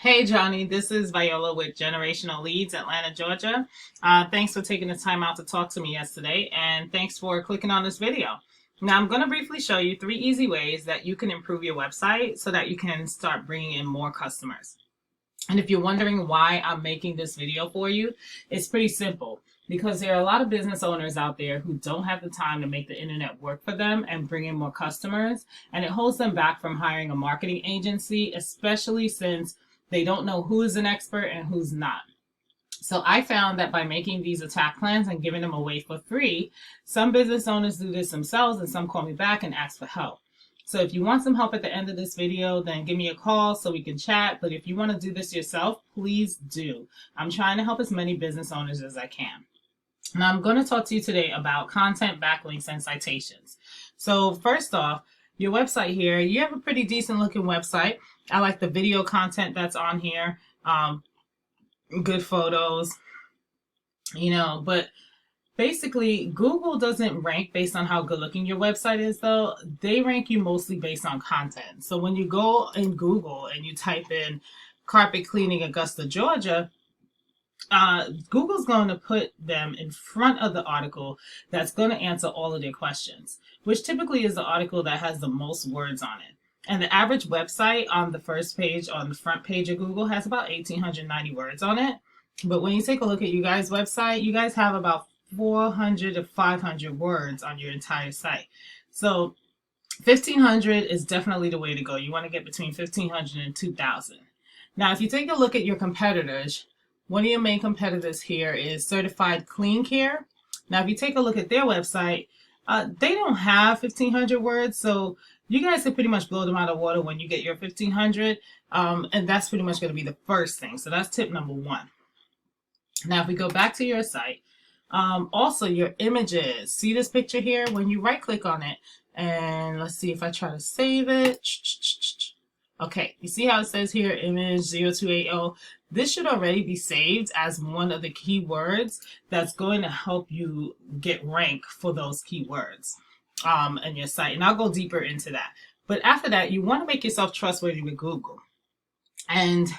Hey Johnny, this is Viola with Generational Leads, Atlanta, Georgia. Thanks for taking the time out to talk to me yesterday, and thanks for clicking on this video. Now, I'm going to briefly show you 3 easy ways that you can improve your website so that you can start bringing in more customers. And if you're wondering why I'm making this video for you, it's pretty simple because there are a lot of business owners out there who don't have the time to make the internet work for them and bring in more customers. And it holds them back from hiring a marketing agency, especially since they don't know who is an expert and who's not. So I found that by making these attack plans and giving them away for free, some business owners do this themselves and some call me back and ask for help. So if you want some help at the end of this video, then give me a call so we can chat. But if you want to do this yourself, please do. I'm trying to help as many business owners as I can. Now I'm going to talk to you today about content, backlinks, and citations. So first off, your website here, you have a pretty decent looking website. I like the video content that's on here. Good photos, but basically Google doesn't rank based on how good looking your website is though. They rank you mostly based on content. So when you go in Google and you type in carpet cleaning Augusta, Georgia, Google's going to put them in front of the article that's going to answer all of their questions, which typically is the article that has the most words on it. And the average website on the first page, on the front page of Google, has about 1,890 words on it. But when you take a look at you guys' website, you guys have about 400 to 500 words on your entire site. So 1,500 is definitely the way to go. You want to get between 1,500 and 2,000. Now, if you take a look at your competitors, one of your main competitors here is Certified Clean Care. Now, if you take a look at their website, they don't have 1,500 words, so you guys can pretty much blow them out of water when you get your 1,500, and that's pretty much going to be the first thing. So that's tip number one. Now, if we go back to your site, also your images. See this picture here? When you right-click on it, and let's see if I try to save it. Okay, you see how it says here, image 0280? This should already be saved as one of the keywords that's going to help you get rank for those keywords in your site. And I'll go deeper into that. But after that, you want to make yourself trustworthy with Google. And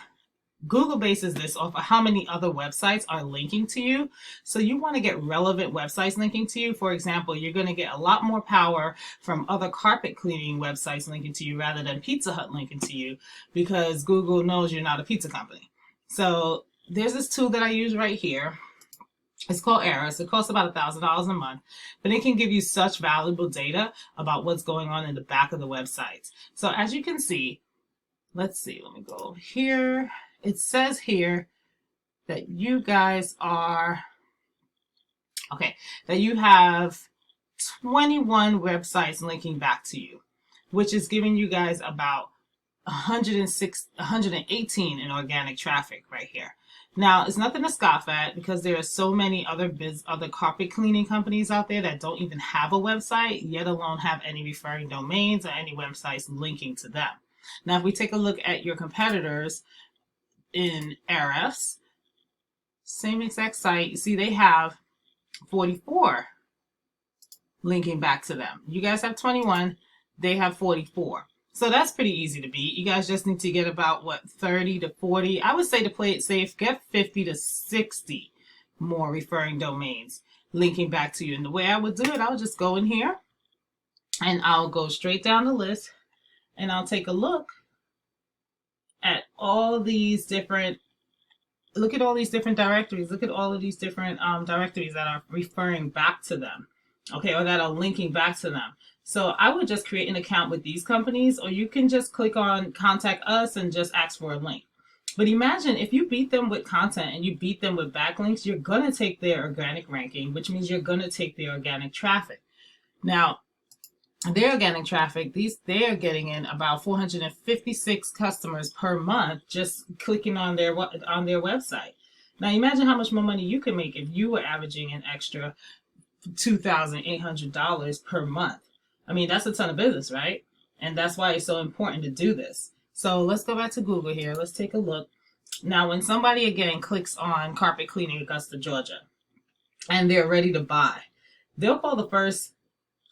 Google bases this off of how many other websites are linking to you. So you want to get relevant websites linking to you. For example, you're going to get a lot more power from other carpet cleaning websites linking to you rather than Pizza Hut linking to you, because Google knows you're not a pizza company. So there's this tool that I use right here. It's called Eris. It costs about $1,000 a month, but it can give you such valuable data about what's going on in the back of the websites. So as you can see, let's see, let me go here. It says here that you guys are, that you have 21 websites linking back to you, which is giving you guys about 118 in organic traffic right here. Now, it's nothing to scoff at because there are so many other carpet cleaning companies out there that don't even have a website, yet alone have any referring domains or any websites linking to them. Now, if we take a look at your competitors in Eris, same exact site, you see they have 44 linking back to them. You guys have 21, they have 44. So that's pretty easy to beat. You guys just need to get about, 30 to 40. I would say to play it safe, get 50 to 60 more referring domains linking back to you. And the way I would do it, I'll just go in here and I'll go straight down the list and I'll take a look at all these different, look at all these different directories. Look at all of these different directories that are referring back to them, okay, or that are linking back to them. So I would just create an account with these companies, or you can just click on contact us and just ask for a link. But imagine if you beat them with content and you beat them with backlinks, you're going to take their organic ranking, which means you're going to take their organic traffic. Now, their organic traffic, they are getting in about 456 customers per month just clicking on their website. Now, imagine how much more money you could make if you were averaging an extra $2,800 per month. I mean, that's a ton of business, right? And that's why it's so important to do this. So let's go back to Google here. Let's take a look. Now, when somebody, again, clicks on Carpet Cleaning Augusta, Georgia, and they're ready to buy, they'll call the first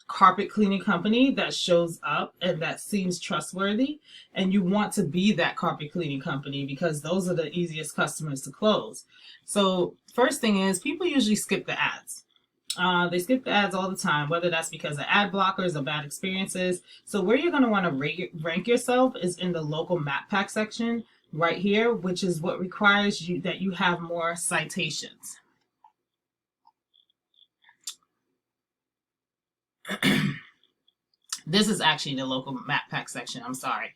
carpet cleaning company that shows up and that seems trustworthy, and you want to be that carpet cleaning company because those are the easiest customers to close. So first thing is, people usually skip the ads. They skip the ads all the time, whether that's because of ad blockers or bad experiences. So where you're going to want to rank yourself is in the local map pack section right here, which is what requires you that you have more citations. This is actually the local map pack section. I'm sorry.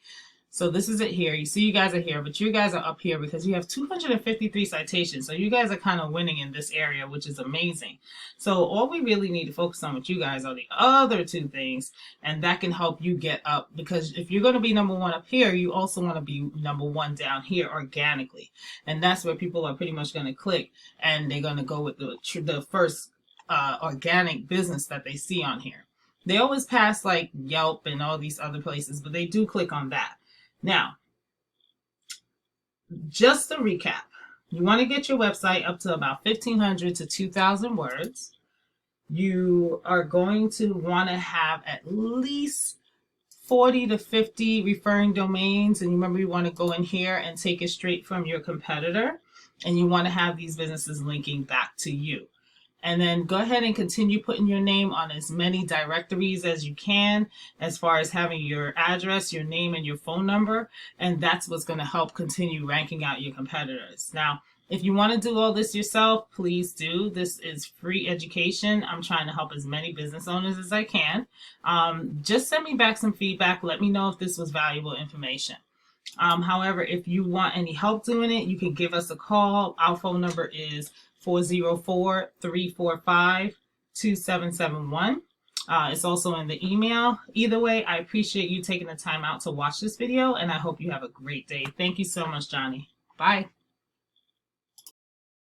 So this is it here. You see you guys are here, but you guys are up here because you have 253 citations. So you guys are kind of winning in this area, which is amazing. So all we really need to focus on with you guys are the other two things, and that can help you get up, because if you're going to be number one up here, you also want to be number one down here organically. And that's where people are pretty much going to click, and they're going to go with the first organic business that they see on here. They always pass like Yelp and all these other places, but they do click on that. Now, just to recap, you want to get your website up to about 1,500 to 2,000 words. You are going to want to have at least 40 to 50 referring domains. And remember, you want to go in here and take it straight from your competitor. And you want to have these businesses linking back to you. And then go ahead and continue putting your name on as many directories as you can, as far as having your address, your name, and your phone number. And that's what's going to help continue ranking out your competitors. Now, if you want to do all this yourself, please do. This is free education. I'm trying to help as many business owners as I can. Just send me back some feedback. Let me know if this was valuable information. However, if you want any help doing it, you can give us a call. Our phone number is 404-345-2771. It's also in the email. Either way, I appreciate you taking the time out to watch this video, and I hope you have a great day. Thank you so much, Johnny. Bye.